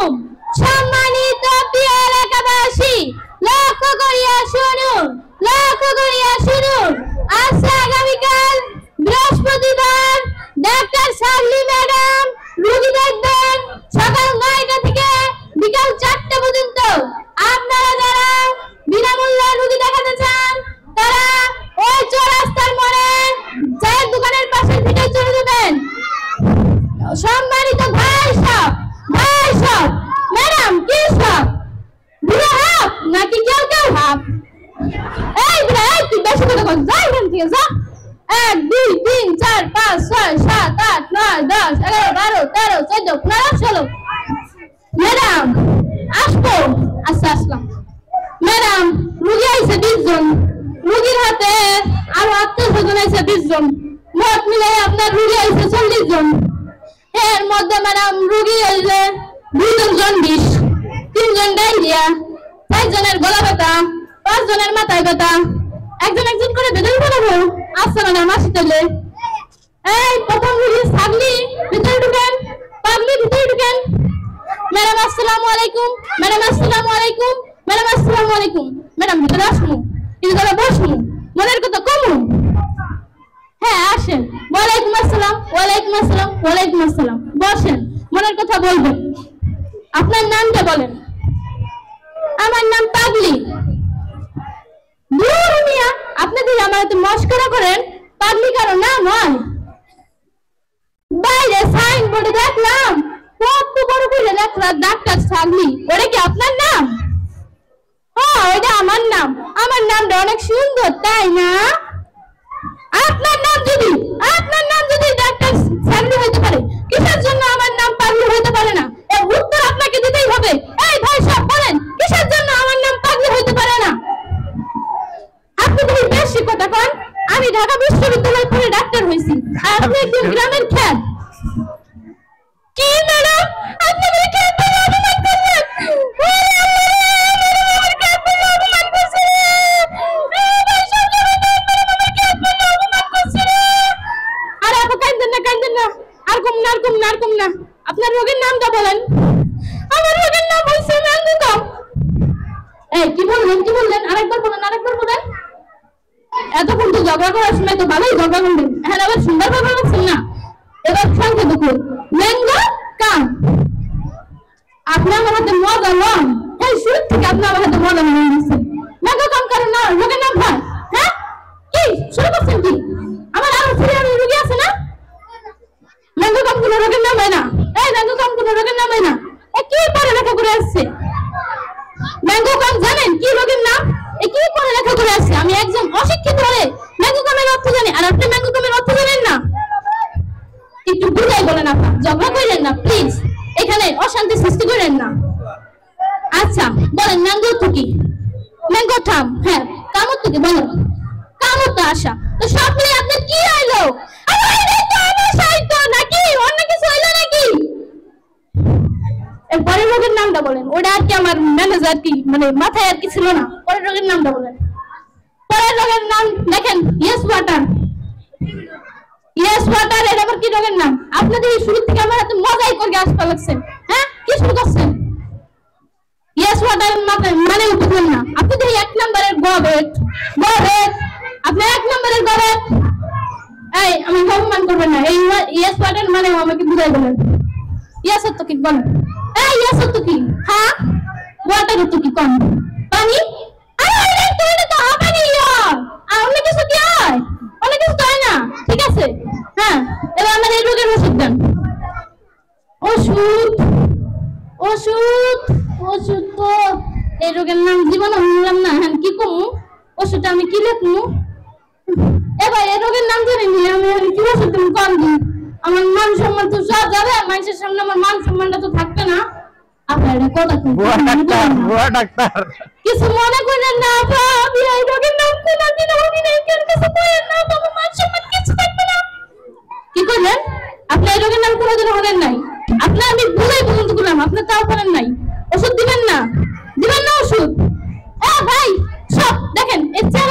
আলাইকুম। সম্মানিত প্রিয় এলাকাবাসী, লক্ষ্য করিয়া শুনুন, লক্ষ্য করিয়া শুনুন। আজকে আগামীকাল বৃহস্পতিবার ডাক্তার শার্লি ম্যাডাম রোগী দেখবেন সকাল 9টা থেকে বিকাল 4টা পর্যন্ত। আপনারা যারা বিনামূল্যে রোগী দেখাতে চান তারা ওই চৌরাস্তার মোড়ে চায়ের দোকানের পাশের ভিতরে চলে যাবেন। সম্মানিত ভাই সব ম্যাডাম কি সব বুড়ো হাফ নাকি কেউ কেউ হাফ? এই বুড়া, এই তুই বেশি কথা বল, যা এখান থেকে যা। 1 2 3 4 5 6 7 8 9 10 11 12 13 14 15 16। ম্যাডাম আসবো? আচ্ছা আসলাম। ম্যাডাম রোগী আইছে 20 জন, রোগীর হাতে আরো আত্মীয়-স্বজন আইছে 20 জন, মোট মিলে আপনার রোগী আইছে 40 জন। এর মধ্যে ম্যাডাম রোগী হইলে 2 জন জন্ডিস, 3 জন ডায়রিয়া, 4 জনের গলা ব্যথা, 5 জনের মাথায় ব্যথা। একজন একজন করে বেতন বানাবো। আচ্ছা ম্যাডাম আসি তাহলে। এই প্রথম রোগী ছাগলি, ভিতরে ঢুকেন। পাগলি ভিতরে ঢুকেন। ম্যাডাম আসসালামু আলাইকুম। ম্যাডাম আসসালামু আলাইকুম। ম্যাডাম আসসালামু আলাইকুম। ম্যাডাম ভিতরে আসুন, কিন্তু তারা বসুন, মনের কথা কমুন। হ্যাঁ আসেন। ওয়ালাইকুম আসসালাম। ওয়ালাইকুম আসসালাম। ওয়ালাইকুম আসসালাম। বসেন, মনের কথা বলবেন। আপনার নামটা বলেন। আমার নাম পাগলি। দূর মিয়া, আপনি যদি আমার এত মস্করা করেন, পাগলি কারো নাম হয়? বাইরে সাইনবোর্ডে দেখলাম কত বড় করে লেখা ডাক্তার ছাগলি, ওটা কি আপনার নাম? হ্যাঁ ওইটা আমার নাম। আমার নামটা অনেক সুন্দর তাই না? আপনার নাম যদি ডাক্তার ছাগলি হইতে পারে, কিসের জন্য আমার নাম পাগলি হইতে পারে না? এর উত্তর আপনাকে দিতেই হবে। এই ভাই সব বলেন, কিসের জন্য আমার নাম পাগলি হইতে পারে না? আপনি যদি বেশি কথা কন, আমি ঢাকা বিশ্ববিদ্যালয় পড়ে ডাক্তার হইছি, আর আপনি একজন গ্রামের খ্যাত। কি ম্যাডাম আপনি কি খ্যাত বলে অপমান করলেন? আপনার রোগের নামটা বলেন। আমার রোগের নাম হইছে ম্যাঙ্গুকাম। এই কি বললেন? আরেকবার বলেন। এতক্ষণ তো ঝগড়া করার সময় তো ভালোই ঝগড়া করলেন, এখন আবার সুন্দর ভাবে বলছেন না। এবার সংখ্যা দেখুন, ম্যাঙ্গুকাম। আপনি আমার হাতে মজা লন। এই শুরু থেকে আপনি আমার হাতে মজা নিয়ে নিচ্ছেন। ম্যাঙ্গুকাম কারণ না রোগের নাম হয়? হ্যাঁ কি শুরু করছেন কি? আমার আরো সিরিয়াল রোগী আছে না? ম্যাঙ্গুকাম কোন রোগের নাম হয় না। এই ম্যাঙ্গুকাম কোন রোগের নাম হয় না। এ কি পড়ালেখা করে আসছে? ম্যাঙ্গুকাম জানেন কি রোগের নাম? এ কি পড়ালেখা করে আসছে? আমি একজন অশিক্ষিত হয়ে ম্যাঙ্গুকামের অর্থ জানি, আর আপনি ম্যাঙ্গুকামের অর্থ জানেন না। একটু বুঝাই বলেন আপা, ঝগড়া করেন না প্লিজ, এখানে অশান্তি সৃষ্টি করেন না। আচ্ছা বলেন ম্যাঙ্গো তো কি? ম্যাঙ্গো থাম। হ্যাঁ কামত তো কি বলেন? কামত তো আশা। তো সব মিলে আপনার কি আইলো? নাকি অন্য কিছু হইলো নাকি? এর পরের রোগের নামটা বলেন। ওটা আর কি আমার ম্যানেজার কি মানে মাথায় আর কি ছিল না। পরের রোগের নামটা বলেন। পরের রোগের নাম দেখেন, ইয়েস ওয়াটার। ইয়েস ওয়াটার এর আবার কি রোগের নাম? আপনাদের এই শুরু থেকে আমার হাতে মজাই করে আসতে লাগছেন। হ্যাঁ কি শুরু করছেন? ইয়েস ওয়াটার মানে বুঝলেন না? আপনাদের 1 নম্বরের গবেট। আপনি 1 নম্বরের গবেট। এই আমি অপমান করবেন না। এই ইয়েস ওয়াটার মানে আমাকে বুঝাই বলেন। ইয়েস তো কি বলেন? এই ইয়েস তো কি? হ্যাঁ ওয়াটার তো কি? কোন পানি? আরে এটা তো পানি আর অনেক কিছু কি হয়? অনেক কিছু হয় না। ঠিক আছে হ্যাঁ, এবার আমার এই রোগের ওষুধ দেন। ওষুধ তো এই রোগের নাম জীবনে শুনলাম না। হ্যাঁ কি কমু ওষুধটা আমি কি লিখবো? এবার এই রোগের নাম জানি নি আমি, কি ওষুধ তুমি কম দিন? আমার মান সম্মান তো সব যাবে, মানুষের সামনে আমার মান সম্মানটা তো থাকবে না। আপনার কথা ডাক্তার কিছু মনে করেন না। আমি এই রোগের নাম কোনদিন শুনি নাই, কেন কিছু করেন না, আমার মান সম্মান কিছু থাকবে না। কি করলেন? আপনি এই রোগের নাম কোনদিন শুনেন নাই? আপনি আমি বুঝাই পর্যন্ত করলাম, আপনি তাও করেন নাই। ওষুধ দিবেন না ওষুধ? ভাই সব দেখেন এই চেয়ার